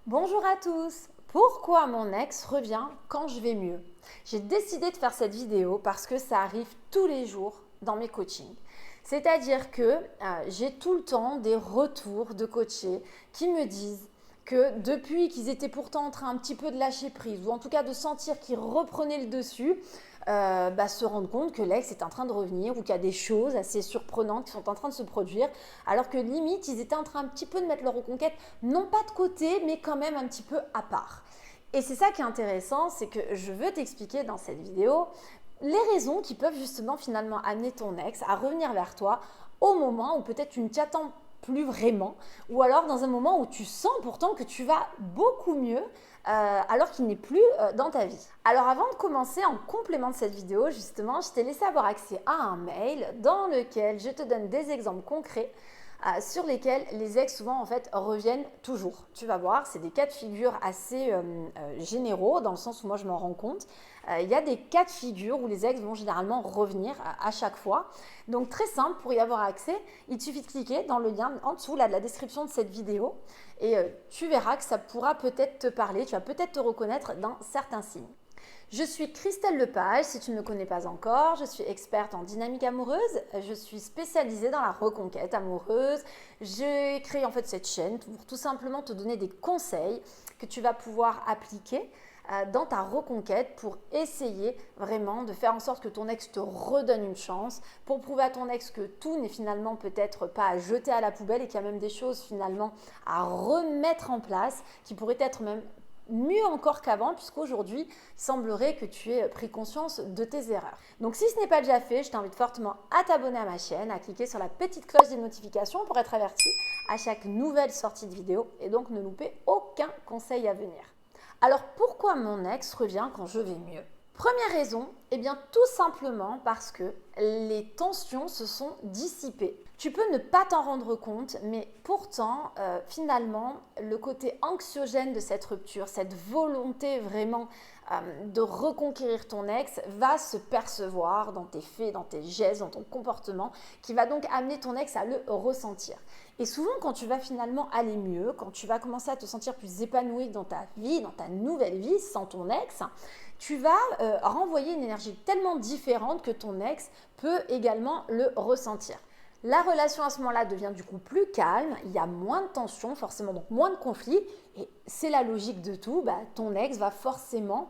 Bonjour à tous! Pourquoi mon ex revient quand je vais mieux? J'ai décidé de faire cette vidéo parce que ça arrive tous les jours dans mes coachings. C'est-à-dire que j'ai tout le temps des retours de coachés qui me disent que depuis qu'ils étaient pourtant en train un petit peu de lâcher prise ou en tout cas de sentir qu'ils reprenaient le dessus, se rendre compte que l'ex est en train de revenir ou qu'il y a des choses assez surprenantes qui sont en train de se produire alors que limite ils étaient en train un petit peu de mettre leur reconquête non pas de côté mais quand même un petit peu à part. Et c'est ça qui est intéressant, c'est que je veux t'expliquer dans cette vidéo les raisons qui peuvent justement finalement amener ton ex à revenir vers toi au moment où peut-être tu ne t'y attends plus vraiment, ou alors dans un moment où tu sens pourtant que tu vas beaucoup mieux alors qu'il n'est plus dans ta vie. Alors avant de commencer, en complément de cette vidéo, justement, je t'ai laissé avoir accès à un mail dans lequel je te donne des exemples concrets sur lesquels les ex souvent en fait reviennent toujours. Tu vas voir, c'est des cas de figure assez généraux dans le sens où moi je m'en rends compte. Il y a des cas de figure où les ex vont généralement revenir à chaque fois. Donc très simple, pour y avoir accès, il te suffit de cliquer dans le lien en dessous là, de la description de cette vidéo et tu verras que ça pourra peut-être te parler, tu vas peut-être te reconnaître dans certains signes. Je suis Christelle Lepage, si tu ne me connais pas encore, je suis experte en dynamique amoureuse, je suis spécialisée dans la reconquête amoureuse. J'ai créé en fait cette chaîne pour tout simplement te donner des conseils que tu vas pouvoir appliquer dans ta reconquête pour essayer vraiment de faire en sorte que ton ex te redonne une chance, pour prouver à ton ex que tout n'est finalement peut-être pas à jeter à la poubelle et qu'il y a même des choses finalement à remettre en place qui pourraient être même mieux encore qu'avant, puisqu'aujourd'hui, il semblerait que tu aies pris conscience de tes erreurs. Donc si ce n'est pas déjà fait, je t'invite fortement à t'abonner à ma chaîne, à cliquer sur la petite cloche des notifications pour être averti à chaque nouvelle sortie de vidéo et donc ne louper aucun conseil à venir. Alors pourquoi mon ex revient quand je vais mieux? Première raison, eh bien tout simplement parce que les tensions se sont dissipées. Tu peux ne pas t'en rendre compte, mais pourtant, finalement, le côté anxiogène de cette rupture, cette volonté vraiment de reconquérir ton ex va se percevoir dans tes faits, dans tes gestes, dans ton comportement, qui va donc amener ton ex à le ressentir. Et souvent, quand tu vas finalement aller mieux, quand tu vas commencer à te sentir plus épanoui dans ta vie, dans ta nouvelle vie, sans ton ex, tu vas renvoyer une énergie tellement différente que ton ex peut également le ressentir. La relation à ce moment-là devient du coup plus calme, il y a moins de tension, forcément donc moins de conflits et c'est la logique de tout, ton ex va forcément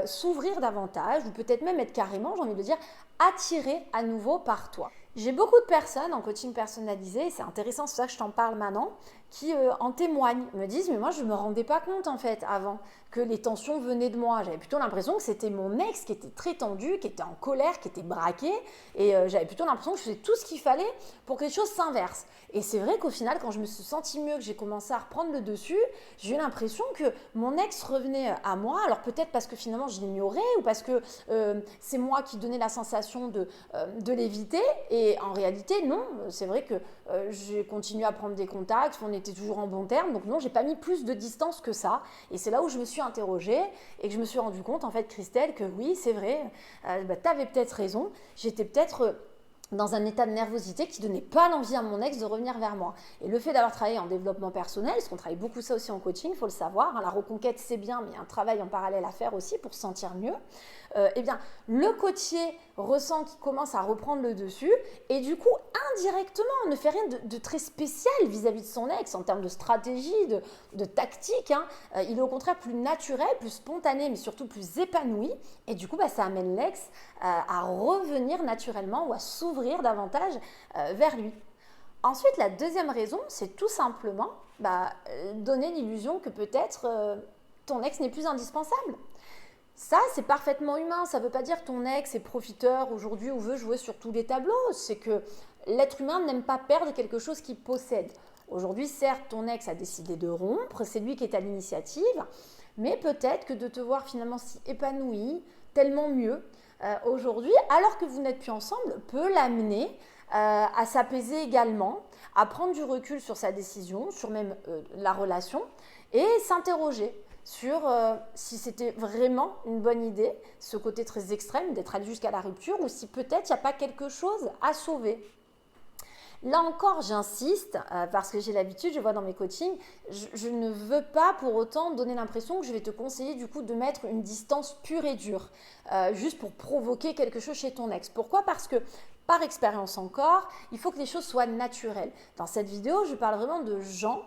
s'ouvrir davantage ou peut-être même être carrément, j'ai envie de dire, attiré à nouveau par toi. J'ai beaucoup de personnes en coaching personnalisé, c'est intéressant, c'est ça que je t'en parle maintenant, qui en témoignent, me disent mais moi je ne me rendais pas compte en fait avant que les tensions venaient de moi. J'avais plutôt l'impression que c'était mon ex qui était très tendu, qui était en colère, qui était braqué et j'avais plutôt l'impression que je faisais tout ce qu'il fallait pour que les choses s'inversent. Et c'est vrai qu'au final quand je me suis sentie mieux, que j'ai commencé à reprendre le dessus, j'ai eu l'impression que mon ex revenait à moi, alors peut-être parce que finalement je l'ignorais ou parce que c'est moi qui donnais la sensation de l'éviter et en réalité non, c'est vrai que j'ai continué à prendre des contacts, on était toujours en bons termes, donc non, j'ai pas mis plus de distance que ça. Et c'est là où je me suis interrogée et que je me suis rendu compte, en fait, Christelle, que oui, c'est vrai, tu avais peut-être raison, j'étais peut-être dans un état de nervosité qui ne donnait pas l'envie à mon ex de revenir vers moi. Et le fait d'avoir travaillé en développement personnel, parce qu'on travaille beaucoup ça aussi en coaching, il faut le savoir, la reconquête c'est bien, mais il y a un travail en parallèle à faire aussi pour se sentir mieux, eh bien, le coaché ressent qu'il commence à reprendre le dessus et du coup, indirectement, ne fait rien de très spécial vis-à-vis de son ex en termes de stratégie, de tactique. Il est au contraire plus naturel, plus spontané, mais surtout plus épanoui. Et du coup, ça amène l'ex à revenir naturellement ou à s'ouvrir davantage vers lui. Ensuite, la deuxième raison, c'est tout simplement donner l'illusion que peut-être ton ex n'est plus indispensable. Ça, c'est parfaitement humain. Ça ne veut pas dire que ton ex est profiteur aujourd'hui ou veut jouer sur tous les tableaux. C'est que l'être humain n'aime pas perdre quelque chose qu'il possède. Aujourd'hui, certes, ton ex a décidé de rompre, c'est lui qui est à l'initiative, mais peut-être que de te voir finalement si épanoui, tellement mieux aujourd'hui, alors que vous n'êtes plus ensemble, peut l'amener à s'apaiser également, à prendre du recul sur sa décision, sur même la relation et s'interroger sur si c'était vraiment une bonne idée, ce côté très extrême d'être allé jusqu'à la rupture, ou si peut-être il n'y a pas quelque chose à sauver. Là encore, j'insiste parce que j'ai l'habitude, je vois dans mes coachings, je ne veux pas pour autant donner l'impression que je vais te conseiller du coup de mettre une distance pure et dure, juste pour provoquer quelque chose chez ton ex. Pourquoi? Parce que par expérience encore, il faut que les choses soient naturelles. Dans cette vidéo, je parle vraiment de gens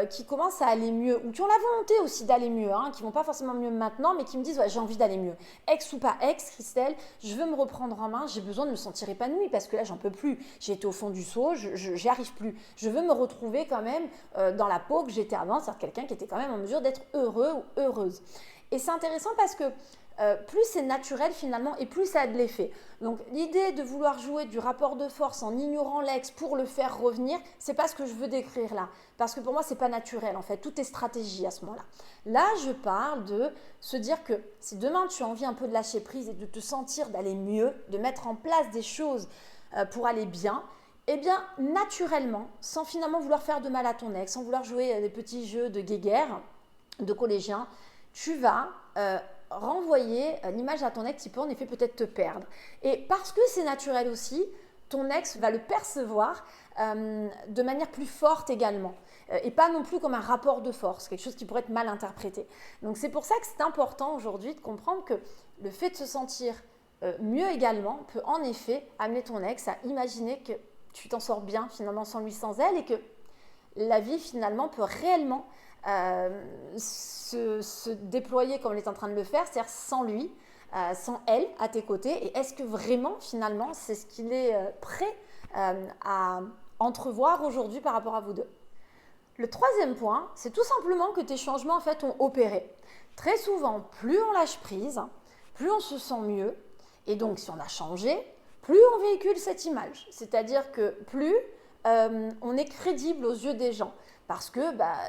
qui commencent à aller mieux ou qui ont la volonté aussi d'aller mieux, qui ne vont pas forcément mieux maintenant, mais qui me disent ouais, j'ai envie d'aller mieux. Ex ou pas ex, Christelle, je veux me reprendre en main, j'ai besoin de me sentir épanouie parce que là, j'en peux plus. J'ai été au fond du seau, j'y arrive plus. Je veux me retrouver quand même dans la peau que j'étais avant, c'est-à-dire quelqu'un qui était quand même en mesure d'être heureux ou heureuse. Et c'est intéressant parce que plus c'est naturel finalement et plus ça a de l'effet. Donc l'idée de vouloir jouer du rapport de force en ignorant l'ex pour le faire revenir, c'est pas ce que je veux décrire là. Parce que pour moi, c'est pas naturel en fait. Tout est stratégie à ce moment-là. Là, je parle de se dire que si demain tu as envie un peu de lâcher prise et de te sentir d'aller mieux, de mettre en place des choses pour aller bien, eh bien naturellement, sans finalement vouloir faire de mal à ton ex, sans vouloir jouer des petits jeux de guéguerre, de collégiens, tu vas renvoyer l'image à ton ex qui peut en effet peut-être te perdre. Et parce que c'est naturel aussi, ton ex va le percevoir de manière plus forte également. Et pas non plus comme un rapport de force, quelque chose qui pourrait être mal interprété. Donc c'est pour ça que c'est important aujourd'hui de comprendre que le fait de se sentir mieux également peut en effet amener ton ex à imaginer que tu t'en sors bien finalement sans lui, sans elle, et que la vie finalement peut réellement se déployer comme elle est en train de le faire, c'est-à-dire sans lui, sans elle à tes côtés. Et est-ce que vraiment finalement c'est ce qu'il est prêt à entrevoir aujourd'hui par rapport à vous deux? Le troisième point, c'est tout simplement que tes changements en fait ont opéré. Très souvent, plus on lâche prise, plus on se sent mieux. Et donc si on a changé, plus on véhicule cette image. C'est-à-dire que plus on est crédible aux yeux des gens. Parce que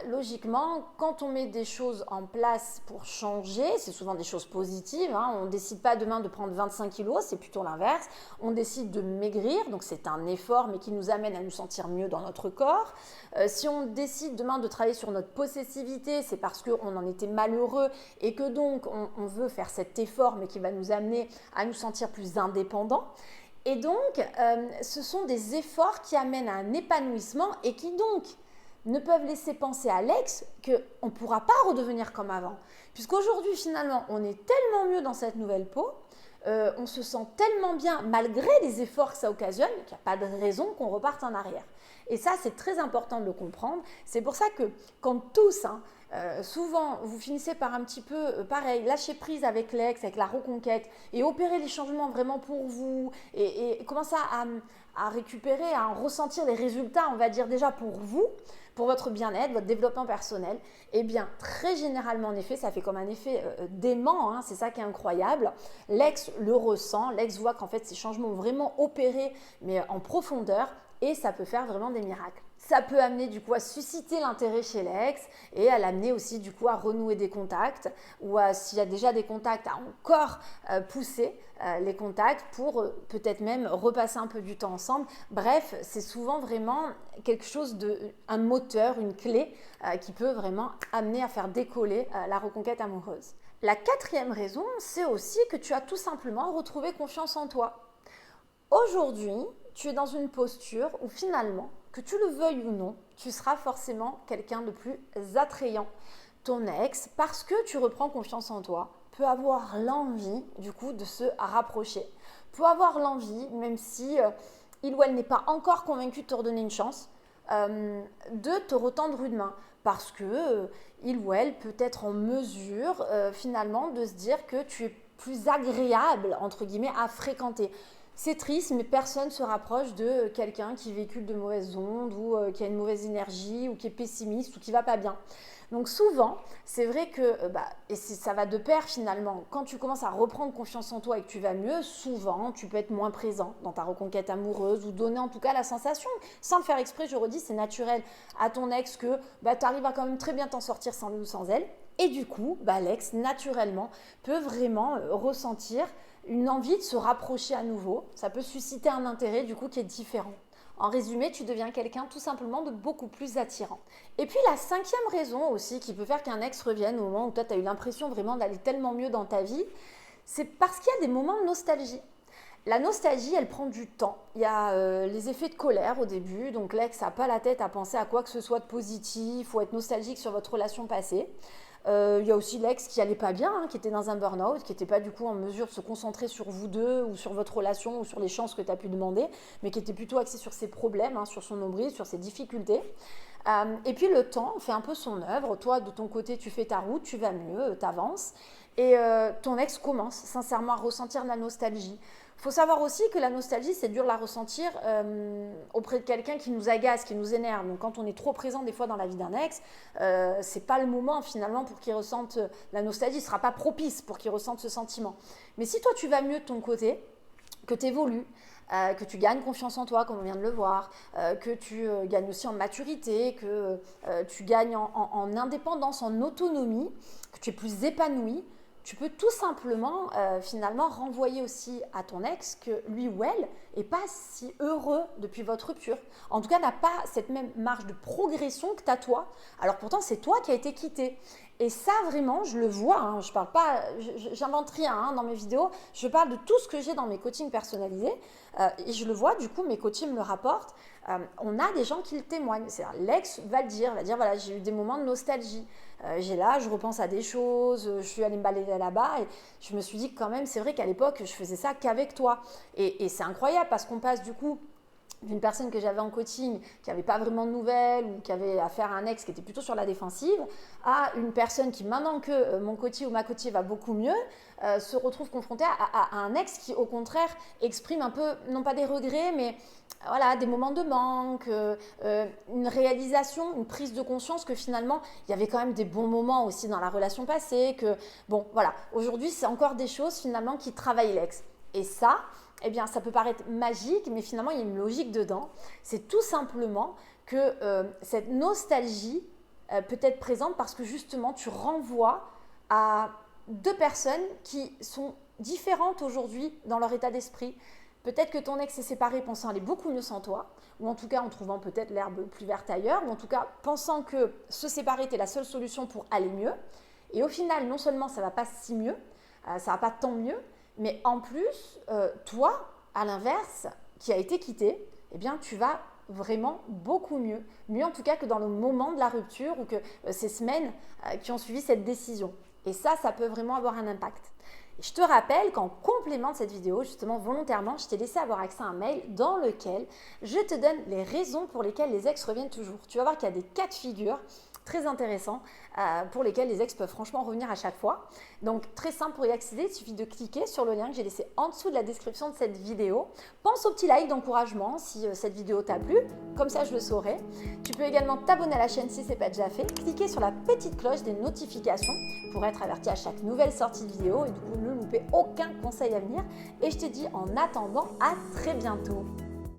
logiquement, quand on met des choses en place pour changer, c'est souvent des choses positives. On ne décide pas demain de prendre 25 kilos, c'est plutôt l'inverse. On décide de maigrir, donc c'est un effort, mais qui nous amène à nous sentir mieux dans notre corps. Si on décide demain de travailler sur notre possessivité, c'est parce qu'on en était malheureux et que donc on veut faire cet effort, mais qui va nous amener à nous sentir plus indépendants. Et donc, ce sont des efforts qui amènent à un épanouissement et qui donc ne peuvent laisser penser à l'ex qu'on ne pourra pas redevenir comme avant. Puisqu'aujourd'hui, finalement, on est tellement mieux dans cette nouvelle peau, on se sent tellement bien malgré les efforts que ça occasionne qu'il n'y a pas de raison qu'on reparte en arrière. Et ça, c'est très important de le comprendre. C'est pour ça que quand tous, souvent, vous finissez par un petit peu, pareil, lâcher prise avec l'ex, avec la reconquête, et opérer les changements vraiment pour vous, et commencer à récupérer, à en ressentir les résultats, on va dire déjà pour vous, pour votre bien-être, votre développement personnel, eh bien, très généralement, en effet, ça fait comme un effet d'aimant, c'est ça qui est incroyable. L'ex le ressent, l'ex voit qu'en fait, ces changements ont vraiment opéré, mais en profondeur, et ça peut faire vraiment des miracles. Ça peut amener du coup à susciter l'intérêt chez l'ex et à l'amener aussi du coup à renouer des contacts ou s'il y a déjà des contacts, à encore pousser les contacts pour peut-être même repasser un peu du temps ensemble. Bref, c'est souvent vraiment quelque chose un moteur, une clé qui peut vraiment amener à faire décoller la reconquête amoureuse. La quatrième raison, c'est aussi que tu as tout simplement retrouvé confiance en toi. Aujourd'hui, tu es dans une posture où finalement, que tu le veuilles ou non, tu seras forcément quelqu'un de plus attrayant. Ton ex, parce que tu reprends confiance en toi, peut avoir l'envie du coup de se rapprocher. Peut avoir l'envie, même si il ou elle n'est pas encore convaincu de te redonner une chance, de te retendre une main. Parce que il ou elle peut être en mesure finalement de se dire que tu es plus agréable, entre guillemets, à fréquenter. C'est triste, mais personne ne se rapproche de quelqu'un qui véhicule de mauvaises ondes ou qui a une mauvaise énergie ou qui est pessimiste ou qui ne va pas bien. Donc souvent, c'est vrai que, et ça va de pair finalement, quand tu commences à reprendre confiance en toi et que tu vas mieux, souvent tu peux être moins présent dans ta reconquête amoureuse ou donner en tout cas la sensation, sans le faire exprès, je redis, c'est naturel à ton ex que tu arrives à quand même très bien t'en sortir sans lui ou sans elle. Et du coup, l'ex, naturellement, peut vraiment ressentir une envie de se rapprocher à nouveau. Ça peut susciter un intérêt du coup qui est différent. En résumé, tu deviens quelqu'un tout simplement de beaucoup plus attirant. Et puis la cinquième raison aussi qui peut faire qu'un ex revienne au moment où toi tu as eu l'impression vraiment d'aller tellement mieux dans ta vie, c'est parce qu'il y a des moments de nostalgie. La nostalgie, elle prend du temps. Il y a les effets de colère au début, donc l'ex n'a pas la tête à penser à quoi que ce soit de positif ou être nostalgique sur votre relation passée. Il y a aussi l'ex qui allait pas bien, hein, qui était dans un burn-out, qui n'était pas du coup en mesure de se concentrer sur vous deux ou sur votre relation ou sur les chances que tu as pu demander, mais qui était plutôt axé sur ses problèmes, hein, sur son nombril, sur ses difficultés. Et puis le temps fait un peu son œuvre. Toi, de ton côté, tu fais ta route, tu vas mieux, tu avances. Et ton ex commence sincèrement à ressentir de la nostalgie. Il faut savoir aussi que la nostalgie, c'est dur de la ressentir auprès de quelqu'un qui nous agace, qui nous énerve. Donc quand on est trop présent des fois dans la vie d'un ex, c'est pas le moment finalement pour qu'il ressente la nostalgie. Ce sera pas propice pour qu'il ressente ce sentiment. Mais si toi tu vas mieux de ton côté, que tu évolues, que tu gagnes confiance en toi, comme on vient de le voir, que tu gagnes aussi en maturité, que tu gagnes en indépendance, en autonomie, que tu es plus épanoui, tu peux tout simplement finalement renvoyer aussi à ton ex que lui ou elle n'est pas si heureux depuis votre rupture. En tout cas, n'a pas cette même marge de progression que tu as toi. Alors pourtant, c'est toi qui as été quitté. Et ça, vraiment, je le vois, hein, je parle pas, j'invente rien hein, dans mes vidéos, je parle de tout ce que j'ai dans mes coachings personnalisés et je le vois, du coup, mes coachings me le rapportent. On a des gens qui le témoignent. C'est-à-dire, l'ex va le dire, va dire voilà, j'ai eu des moments de nostalgie. Je repense à des choses, je suis allée me balader là-bas et je me suis dit quand même, c'est vrai qu'à l'époque, je faisais ça qu'avec toi. Et c'est incroyable parce qu'on passe du coup d'une personne que j'avais en coaching qui n'avait pas vraiment de nouvelles ou qui avait affaire à un ex qui était plutôt sur la défensive, à une personne qui, maintenant que mon coach ou ma coachée va beaucoup mieux, se retrouve confrontée à un ex qui, au contraire, exprime un peu, non pas des regrets, mais voilà, des moments de manque, une réalisation, une prise de conscience que finalement, il y avait quand même des bons moments aussi dans la relation passée, que bon, voilà, aujourd'hui, c'est encore des choses finalement qui travaillent l'ex. Et ça, eh bien, ça peut paraître magique, mais finalement, il y a une logique dedans. C'est tout simplement que cette nostalgie peut être présente parce que justement, tu renvoies à deux personnes qui sont différentes aujourd'hui dans leur état d'esprit. Peut-être que ton ex s'est séparé pensant aller beaucoup mieux sans toi, ou en tout cas en trouvant peut-être l'herbe plus verte ailleurs, ou en tout cas pensant que se séparer était la seule solution pour aller mieux. Et au final, non seulement ça ne va pas si mieux, ça ne va pas tant mieux, mais en plus, toi, à l'inverse, qui a été quitté, eh bien, tu vas vraiment beaucoup mieux. Mieux en tout cas que dans le moment de la rupture ou que ces semaines qui ont suivi cette décision. Et ça peut vraiment avoir un impact. Et je te rappelle qu'en complément de cette vidéo, justement volontairement, je t'ai laissé avoir accès à un mail dans lequel je te donne les raisons pour lesquelles les ex reviennent toujours. Tu vas voir qu'il y a des cas de figure très intéressants pour lesquels les ex peuvent franchement revenir à chaque fois. Donc très simple pour y accéder, il suffit de cliquer sur le lien que j'ai laissé en dessous de la description de cette vidéo. Pense au petit like d'encouragement si cette vidéo t'a plu, comme ça je le saurai. Tu peux également t'abonner à la chaîne si ce n'est pas déjà fait, cliquer sur la petite cloche des notifications pour être averti à chaque nouvelle sortie de vidéo et du coup ne louper aucun conseil à venir. Et je te dis en attendant à très bientôt.